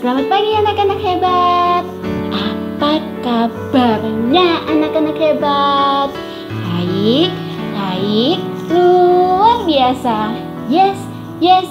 Selamat pagi anak-anak hebat. Apa kabarnya anak-anak hebat? Baik, baik, luar biasa. Yes, yes,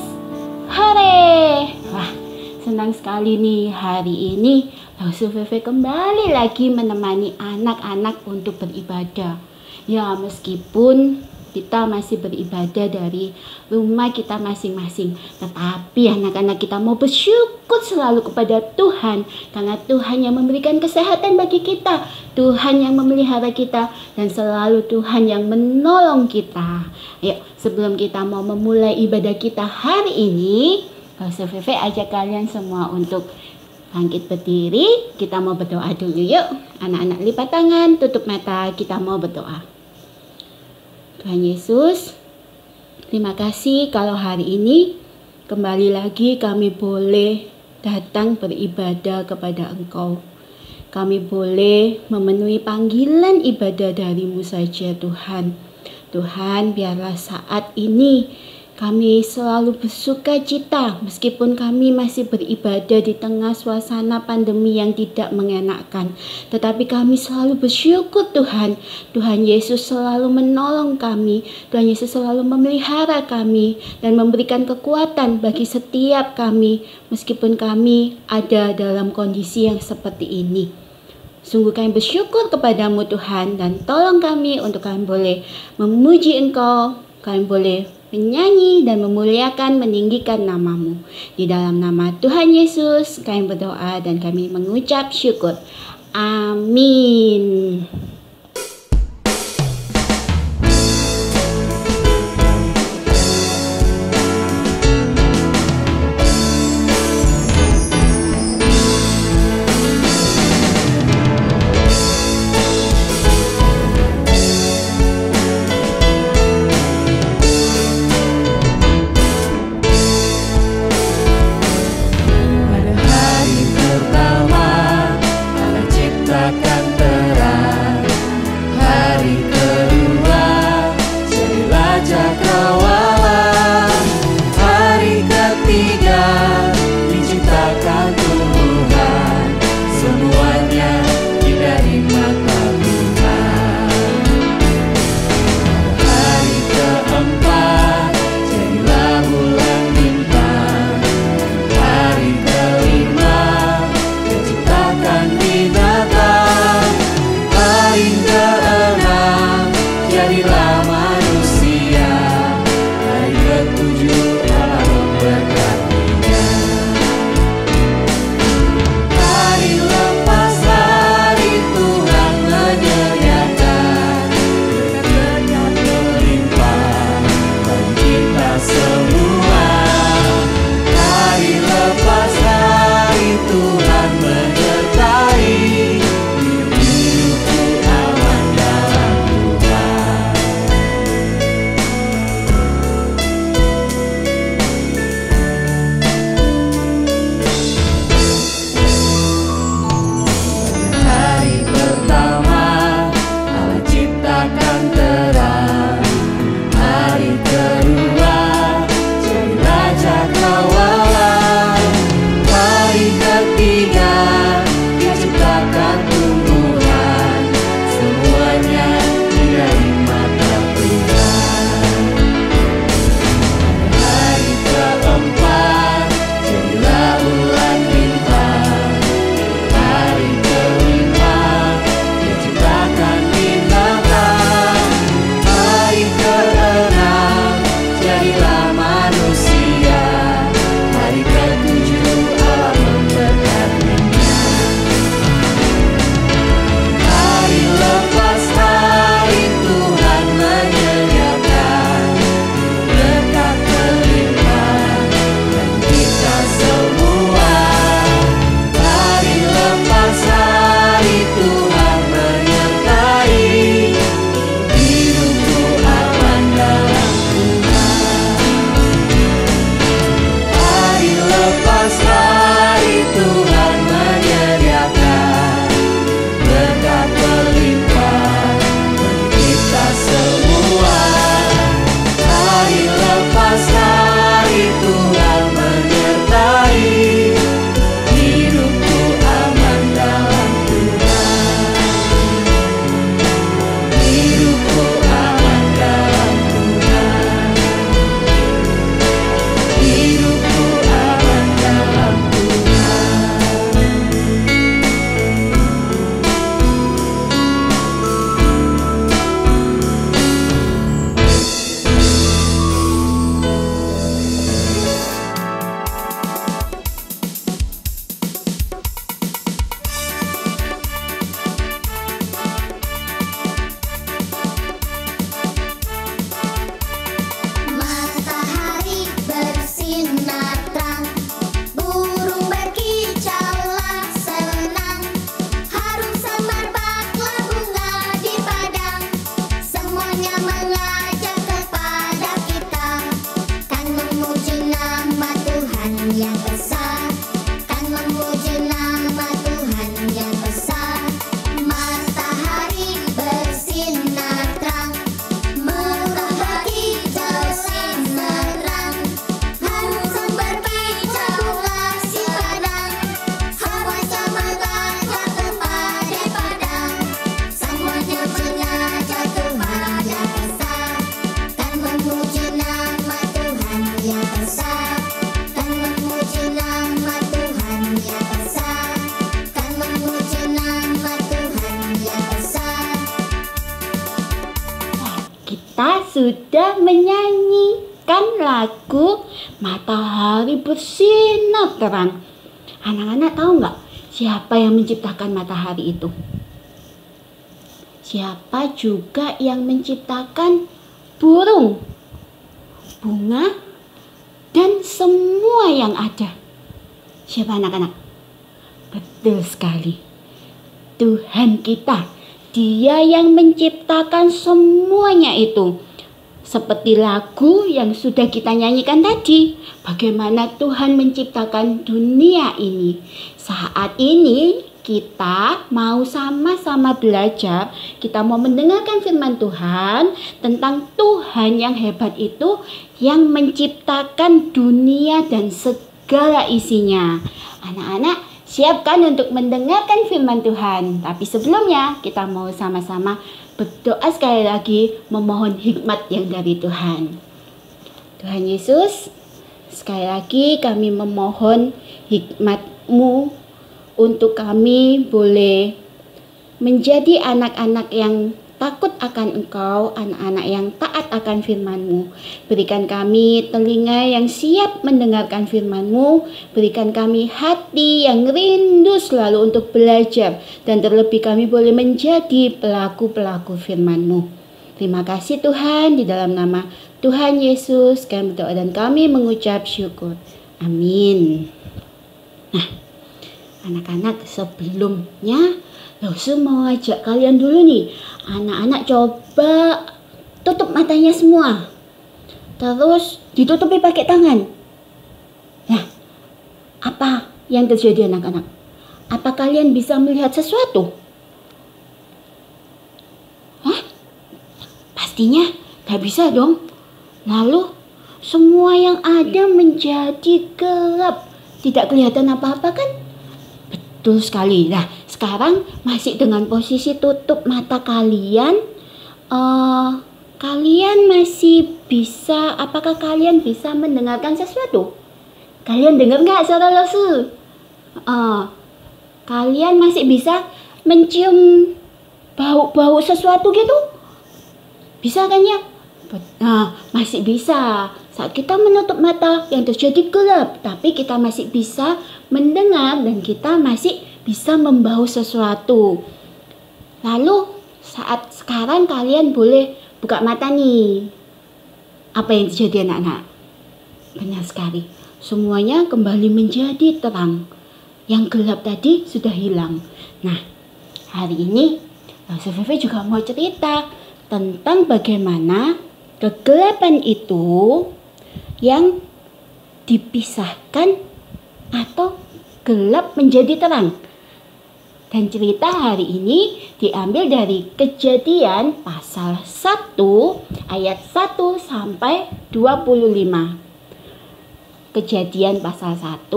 hore. Wah, senang sekali nih hari ini Rasul Veve kembali lagi menemani anak-anak untuk beribadah. Ya, meskipun kita masih beribadah dari rumah kita masing-masing, tetapi anak-anak kita mau bersyukur selalu kepada Tuhan, karena Tuhan yang memberikan kesehatan bagi kita, Tuhan yang memelihara kita, dan selalu Tuhan yang menolong kita. Ayo, sebelum kita mau memulai ibadah kita hari ini, Rasul Veve ajak kalian semua untuk bangkit berdiri. Kita mau berdoa dulu yuk. Anak-anak lipat tangan, tutup mata, kita mau berdoa. Tuhan Yesus, terima kasih kalau hari ini kembali lagi kami boleh datang beribadah kepada Engkau. Kami boleh memenuhi panggilan ibadah dari-Mu saja Tuhan. Tuhan, biarlah saat ini kami selalu bersuka cita meskipun kami masih beribadah di tengah suasana pandemi yang tidak mengenakan. Tetapi kami selalu bersyukur Tuhan. Tuhan Yesus selalu menolong kami. Tuhan Yesus selalu memelihara kami dan memberikan kekuatan bagi setiap kami meskipun kami ada dalam kondisi yang seperti ini. Sungguh kami bersyukur kepadamu Tuhan, dan tolong kami untuk kami boleh memuji Engkau, kami boleh menyanyi dan memuliakan, meninggikan nama-Mu. Di dalam nama Tuhan Yesus kami berdoa dan kami mengucap syukur. Amin. Pada hari pertama Allah ciptakan terang, kita sudah menyanyikan lagu Matahari Bersinar Terang. Anak-anak tahu nggak siapa yang menciptakan matahari itu? Siapa juga yang menciptakan burung, bunga, dan semua yang ada? Siapa anak-anak? Betul sekali. Tuhan kita. Dia yang menciptakan semuanya itu. Seperti lagu yang sudah kita nyanyikan tadi. Bagaimana Tuhan menciptakan dunia ini. Saat ini kita mau sama-sama belajar. Kita mau mendengarkan firman Tuhan tentang Tuhan yang hebat itu, yang menciptakan dunia dan segala isinya. Anak-anak, siapkan untuk mendengarkan firman Tuhan. Tapi sebelumnya kita mau sama-sama berdoa sekali lagi, memohon hikmat yang dari Tuhan. Tuhan Yesus, sekali lagi kami memohon hikmat-Mu untuk kami boleh menjadi anak-anak yang takut akan Engkau, anak-anak yang taat akan firman-Mu. Berikan kami telinga yang siap mendengarkan firman-Mu. Berikan kami hati yang rindu selalu untuk belajar. Dan terlebih kami boleh menjadi pelaku-pelaku firman-Mu. Terima kasih Tuhan, di dalam nama Tuhan Yesus kami berdoa dan kami mengucap syukur. Amin. Nah, anak-anak, sebelumnya Langsung mau ajak kalian dulu nih. Anak-anak coba tutup matanya semua. Terus ditutupi pakai tangan. Nah, apa yang terjadi anak-anak? Apa kalian bisa melihat sesuatu? Hah? Pastinya gak bisa dong. Lalu semua yang ada menjadi gelap. Tidak kelihatan apa-apa kan? Betul sekali. Nah, sekarang masih dengan posisi tutup mata kalian. Kalian masih bisa, apakah kalian bisa mendengarkan sesuatu? Kalian dengar nggak suara Losu? Kalian masih bisa mencium bau-bau sesuatu gitu? Bisa kan ya? Nah, masih bisa. Saat kita menutup mata yang terjadi gelap, tapi kita masih bisa mendengar dan kita masih bisa membau sesuatu. Lalu saat sekarang kalian boleh buka mata nih. Apa yang terjadi anak-anak? Benar sekali. Semuanya kembali menjadi terang. Yang gelap tadi sudah hilang. Nah, hari ini Langsung Vivi juga mau cerita tentang bagaimana kegelapan itu yang dipisahkan atau gelap menjadi terang. Dan cerita hari ini diambil dari Kejadian pasal 1 ayat 1 sampai 25. Kejadian pasal 1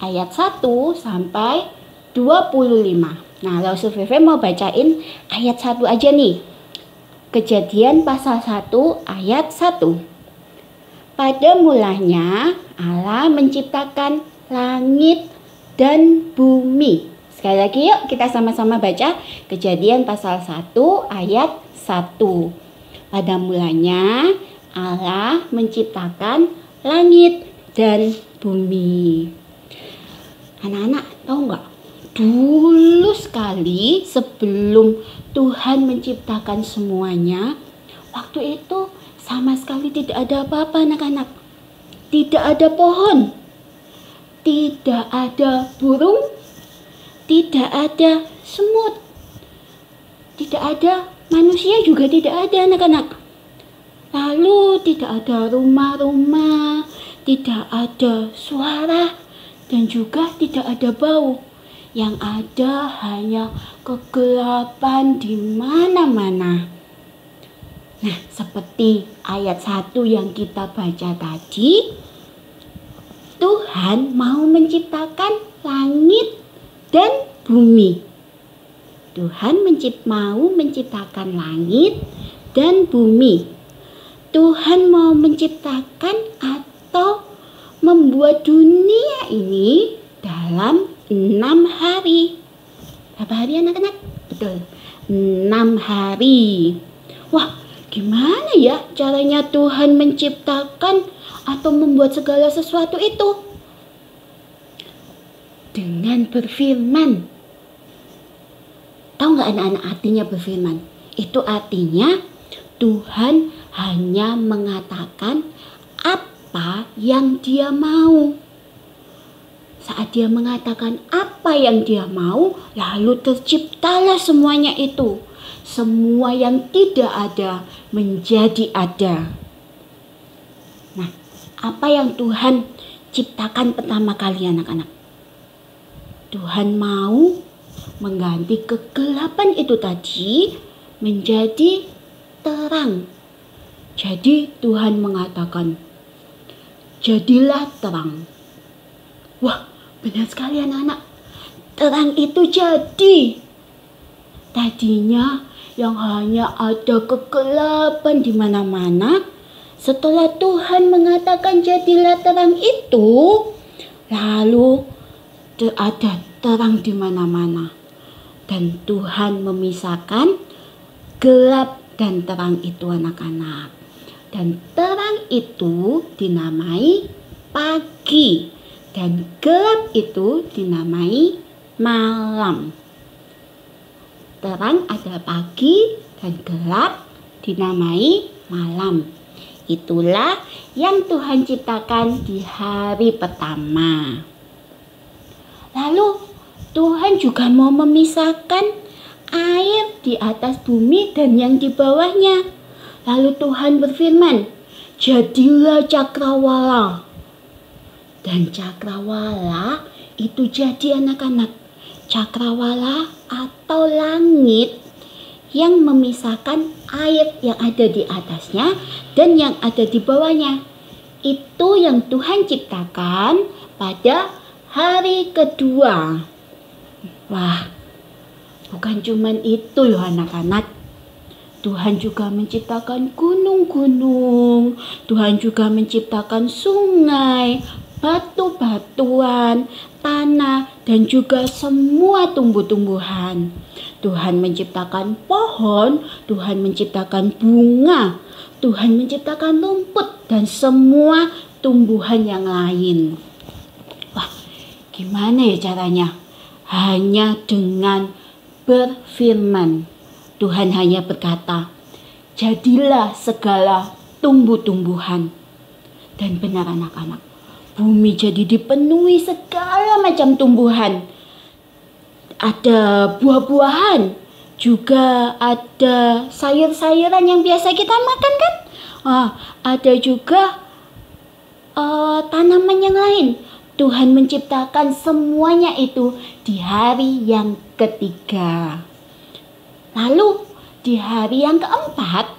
ayat 1 sampai 25. Nah, Langsung Vivi mau bacain ayat 1 aja nih. Kejadian pasal 1 ayat 1. Pada mulanya Allah menciptakan langit dan bumi. Sekali lagi yuk kita sama-sama baca Kejadian pasal 1 ayat 1. Pada mulanya Allah menciptakan langit dan bumi. Anak-anak tahu nggak? Dulu sekali sebelum Tuhan menciptakan semuanya, waktu itu sama sekali tidak ada apa-apa anak-anak. Tidak ada pohon, tidak ada burung, tidak ada semut, tidak ada manusia juga tidak ada anak-anak. Lalu tidak ada rumah-rumah, tidak ada suara, dan juga tidak ada bau. Yang ada hanya kegelapan di mana-mana. Nah, seperti ayat 1 yang kita baca tadi, Tuhan mau menciptakan langit dan bumi. Tuhan mau menciptakan langit dan bumi. Tuhan mau menciptakan atau membuat dunia ini dalam 6 hari. Berapa hari anak-anak? Betul, 6 hari. Wah, Gimana ya caranya Tuhan menciptakan atau membuat segala sesuatu itu? Dengan berfirman. Tahu nggak anak-anak artinya berfirman? Itu artinya Tuhan hanya mengatakan apa yang Dia mau. Saat Dia mengatakan apa yang Dia mau, lalu terciptalah semuanya itu. Semua yang tidak ada menjadi ada. Nah, apa yang Tuhan ciptakan pertama kali anak-anak? Tuhan mau mengganti kegelapan itu tadi menjadi terang. Jadi Tuhan mengatakan, jadilah terang. Wah, benar sekali anak-anak. Terang itu jadi. Tadinya yang hanya ada kegelapan di mana-mana, setelah Tuhan mengatakan jadilah terang itu, lalu ada terang di mana-mana. Dan Tuhan memisahkan gelap dan terang itu anak-anak. Dan terang itu dinamai pagi. Dan gelap itu dinamai malam. Terang ada pagi dan gelap dinamai malam. Itulah yang Tuhan ciptakan di hari pertama. Lalu Tuhan juga mau memisahkan air di atas bumi dan yang di bawahnya. Lalu Tuhan berfirman, jadilah cakrawala. Dan cakrawala itu jadi anak-anak. Cakrawala atau langit yang memisahkan air yang ada di atasnya dan yang ada di bawahnya. Itu yang Tuhan ciptakan pada hari kedua. Wah, bukan cuman itu loh anak-anak. Tuhan juga menciptakan gunung-gunung. Tuhan juga menciptakan sungai, batu-batuan, tanah, dan juga semua tumbuh-tumbuhan. Tuhan menciptakan pohon, Tuhan menciptakan bunga, Tuhan menciptakan rumput, dan semua tumbuhan yang lain. Wah, gimana ya caranya? Hanya dengan berfirman. Tuhan hanya berkata, jadilah segala tumbuh-tumbuhan. Dan benar anak-anak, bumi jadi dipenuhi segala macam tumbuhan. Ada buah-buahan, juga ada sayur-sayuran yang biasa kita makan kan? Ada juga tanaman yang lain. Tuhan menciptakan semuanya itu di hari yang ketiga. Lalu di hari yang keempat,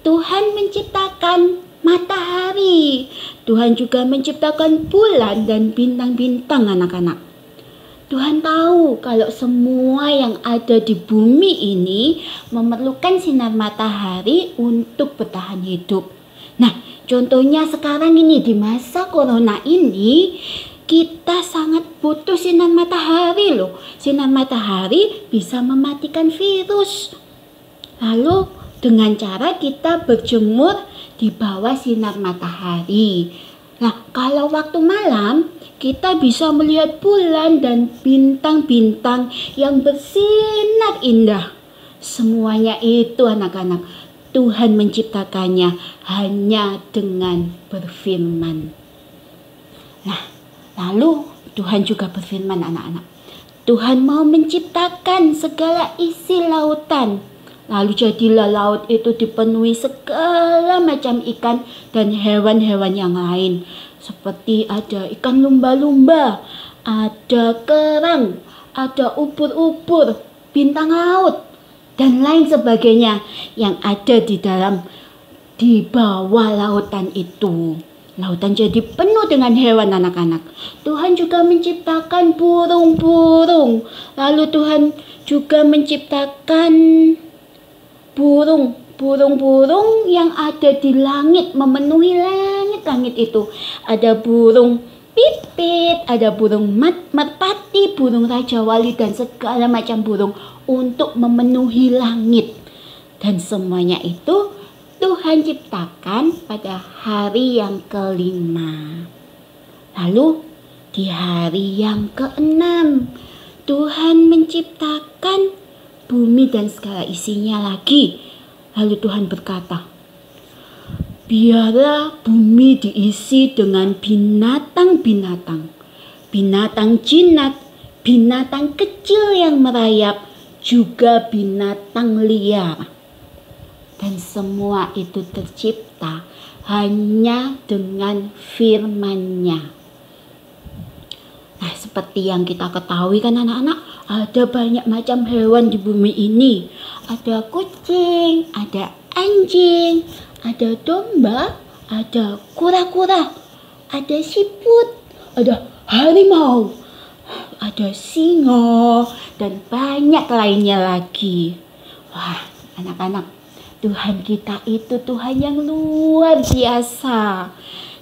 Tuhan menciptakan matahari. Tuhan juga menciptakan bulan dan bintang-bintang anak-anak. Tuhan tahu kalau semua yang ada di bumi ini memerlukan sinar matahari untuk bertahan hidup. Nah, contohnya sekarang ini di masa corona ini, kita sangat butuh sinar matahari loh. Sinar matahari bisa mematikan virus. Lalu dengan cara kita berjemur di bawah sinar matahari. Nah, kalau waktu malam kita bisa melihat bulan dan bintang-bintang yang bersinar indah. Semuanya itu anak-anak, Tuhan menciptakannya hanya dengan berfirman. Nah, lalu Tuhan juga berfirman anak-anak. Tuhan mau menciptakan segala isi lautan. Lalu jadilah laut itu dipenuhi segala macam ikan dan hewan-hewan yang lain. Seperti ada ikan lumba-lumba, ada kerang, ada ubur-ubur, bintang laut, dan lain sebagainya yang ada di bawah lautan itu. Lautan jadi penuh dengan hewan anak-anak. Tuhan juga menciptakan burung-burung. Lalu Tuhan juga menciptakan burung-burung yang ada di langit, memenuhi langit-langit itu. Ada burung pipit, ada burung merpati, burung raja wali, dan segala macam burung untuk memenuhi langit. Dan semuanya itu Tuhan ciptakan pada hari yang kelima. Lalu di hari yang keenam, Tuhan menciptakan bumi dan segala isinya lagi. Lalu Tuhan berkata, biarlah bumi diisi dengan binatang-binatang, binatang jinak, binatang kecil yang merayap, juga binatang liar. Dan semua itu tercipta hanya dengan firman-Nya. Nah, seperti yang kita ketahui kan anak-anak, ada banyak macam hewan di bumi ini. Ada kucing, ada anjing, ada domba, ada kura-kura, ada siput, ada harimau, ada singa, dan banyak lainnya lagi. Wah, anak-anak, Tuhan kita itu Tuhan yang luar biasa.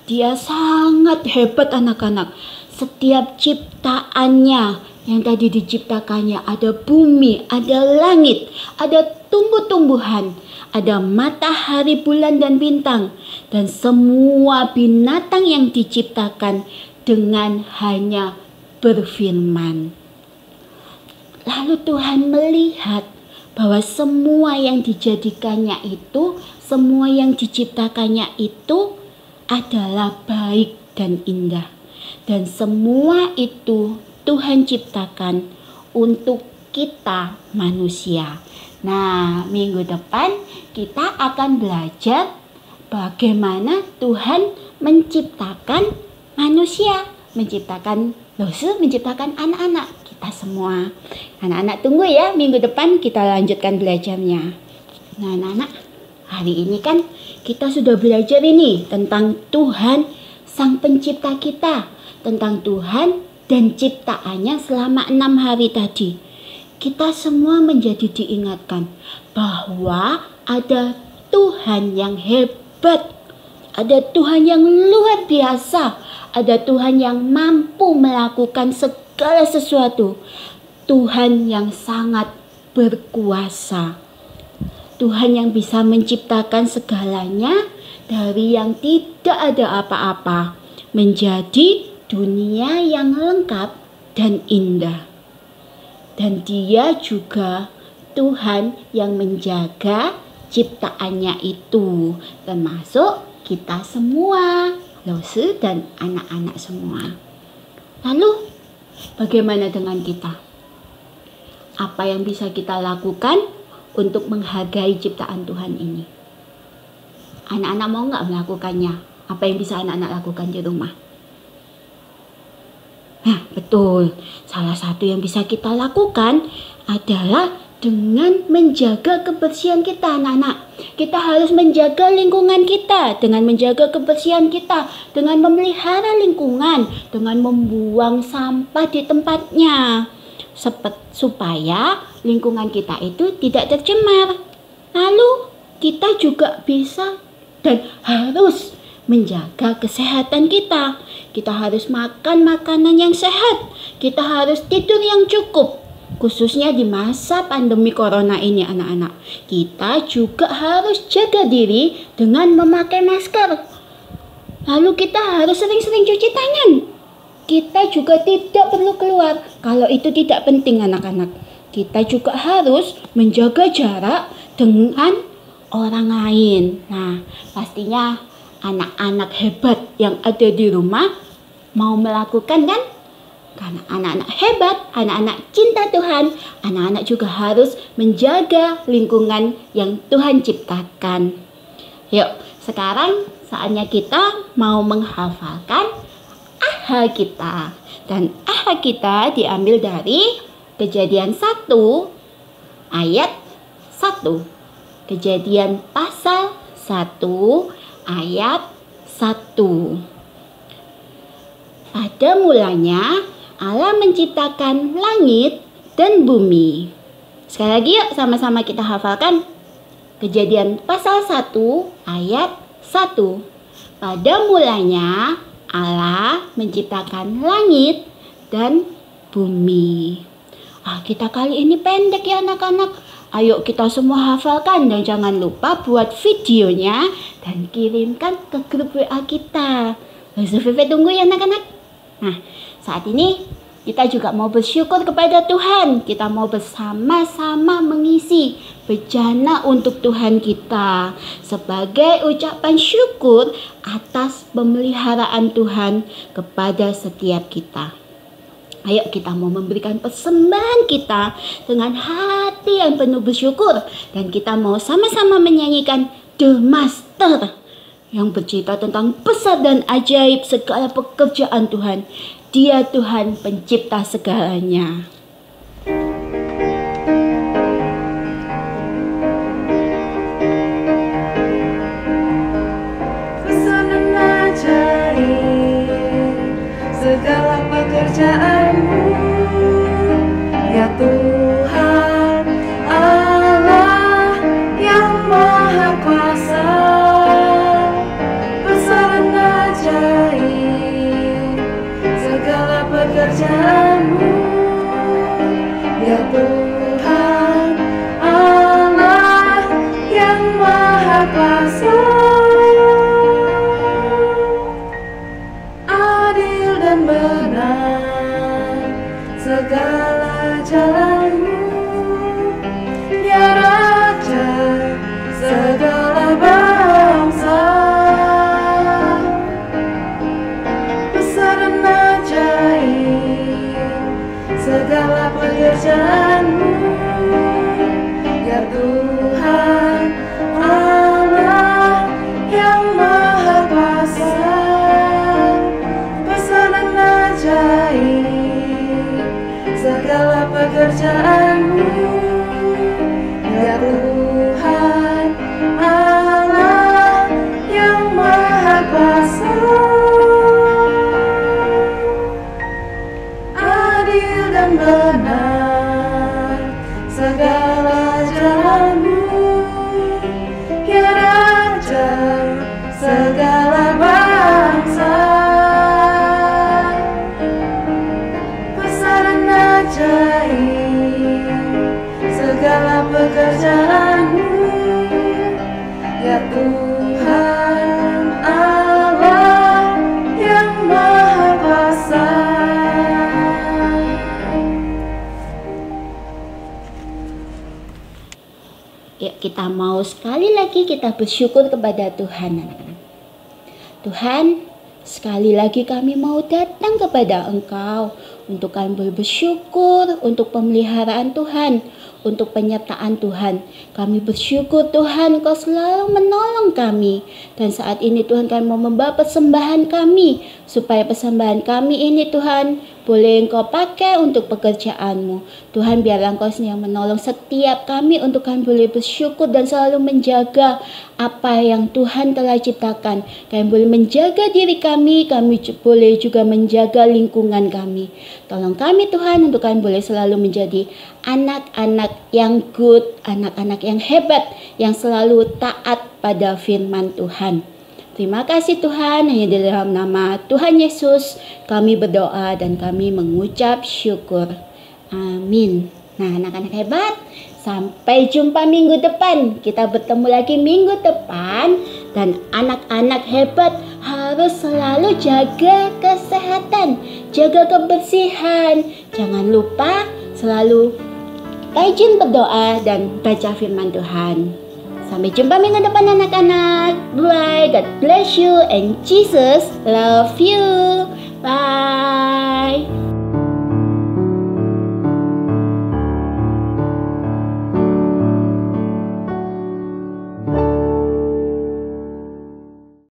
Dia sangat hebat anak-anak. Setiap ciptaannya yang tadi diciptakannya, ada bumi, ada langit, ada tumbuh-tumbuhan, ada matahari, bulan, dan bintang. Dan semua binatang yang diciptakan dengan hanya berfirman. Lalu Tuhan melihat bahwa semua yang dijadikannya itu, semua yang diciptakannya itu adalah baik dan indah. Dan semua itu Tuhan ciptakan untuk kita manusia. Nah, minggu depan kita akan belajar bagaimana Tuhan menciptakan manusia, menciptakan menciptakan anak-anak kita semua. Anak-anak tunggu ya, minggu depan kita lanjutkan belajarnya. Nah anak-anak, hari ini kan kita sudah belajar ini tentang Tuhan Sang Pencipta kita, tentang Tuhan dan ciptaannya selama 6 hari tadi. Kita semua menjadi diingatkan bahwa ada Tuhan yang hebat, ada Tuhan yang luar biasa, ada Tuhan yang mampu melakukan segala sesuatu. Tuhan yang sangat berkuasa. Tuhan yang bisa menciptakan segalanya dari yang tidak ada apa-apa menjadi dunia yang lengkap dan indah. Dan Dia juga Tuhan yang menjaga ciptaannya itu, termasuk kita semua, Lose dan anak-anak semua. Lalu bagaimana dengan kita? Apa yang bisa kita lakukan untuk menghargai ciptaan Tuhan ini? Anak-anak mau nggak melakukannya? Apa yang bisa anak-anak lakukan di rumah? Nah, betul. Salah satu yang bisa kita lakukan adalah dengan menjaga kebersihan kita, anak-anak. Kita harus menjaga lingkungan kita dengan menjaga kebersihan kita, dengan memelihara lingkungan, dengan membuang sampah di tempatnya, supaya lingkungan kita itu tidak tercemar. Lalu kita juga bisa dan harus menjaga kesehatan kita. Kita harus makan makanan yang sehat. Kita harus tidur yang cukup. Khususnya di masa pandemi corona ini anak-anak. Kita juga harus jaga diri dengan memakai masker. Lalu kita harus sering-sering cuci tangan. Kita juga tidak perlu keluar kalau itu tidak penting anak-anak. Kita juga harus menjaga jarak dengan orang lain. Nah, pastinya anak-anak hebat yang ada di rumah mau melakukan kan? Karena anak-anak hebat, anak-anak cinta Tuhan, anak-anak juga harus menjaga lingkungan yang Tuhan ciptakan. Yuk, sekarang saatnya kita mau menghafalkan aha kita. Dan aha kita diambil dari Kejadian 1 ayat 1. Kejadian pasal 1 ayat 1. Pada mulanya Allah menciptakan langit dan bumi. Sekali lagi yuk sama-sama kita hafalkan. Kejadian pasal 1 ayat 1. Pada mulanya Allah menciptakan langit dan bumi. Kita kali ini pendek ya anak-anak. Ayo kita semua hafalkan dan jangan lupa buat videonya dan kirimkan ke grup WA kita. Vivi tunggu ya anak-anak. Nah, saat ini kita juga mau bersyukur kepada Tuhan. Kita mau bersama-sama mengisi bejana untuk Tuhan kita sebagai ucapan syukur atas pemeliharaan Tuhan kepada setiap kita. Ayo kita mau memberikan persembahan kita dengan hati yang penuh bersyukur. Dan kita mau sama-sama menyanyikan The Master yang bercerita tentang besar dan ajaib segala pekerjaan Tuhan. Dia Tuhan pencipta segalanya. Besar dan ajaib segala pekerjaanmu, ya Tuhan Allah yang Maha Kuasa. Besar dan ajaib segala pekerjaanmu, ya Tuhan Allah yang Maha Kuasa. Adil dan benar segala jalanmu, ya Raja segala bangsa. Besar dan ajaib segala pekerjaanmu, ya Tuhan Allah yang Maha Kuasa. Besar dan ajaib segala pekerjaanmu, ya Tuhan Allah yang Maha Kuasa. Adil dan benar segala jalanmu, ya Raja segala bangsa. Besar dan ajaib segala pekerjaanmu, ya Tuhan Allah yang Maha Kuasa. Ya, kita mau sekali lagi kita bersyukur kepada Tuhan, anak-anak. Tuhan, sekali lagi kami mau datang kepada Engkau untuk kami bersyukur untuk pemeliharaan Tuhan, untuk penyertaan Tuhan. Kami bersyukur Tuhan, Kau selalu menolong kami. Dan saat ini Tuhan, kami mau membawa persembahan kami, supaya persembahan kami ini Tuhan boleh Engkau pakai untuk pekerjaan-Mu. Tuhan, biarlah Engkau yang menolong setiap kami untuk kami boleh bersyukur dan selalu menjaga apa yang Tuhan telah ciptakan. Kami boleh menjaga diri kami boleh juga menjaga lingkungan kami. Tolong kami Tuhan untuk kami boleh selalu menjadi anak-anak yang good, anak-anak yang hebat, yang selalu taat pada firman Tuhan. Terima kasih Tuhan, hanya di dalam nama Tuhan Yesus kami berdoa dan kami mengucap syukur. Amin. Nah, anak-anak hebat, sampai jumpa minggu depan. Kita bertemu lagi minggu depan. Dan anak-anak hebat harus selalu jaga kesehatan, jaga kebersihan. Jangan lupa selalu rajin berdoa dan baca firman Tuhan. Sampai jumpa minggu depan anak-anak. Bye. God bless you and Jesus love you. Bye.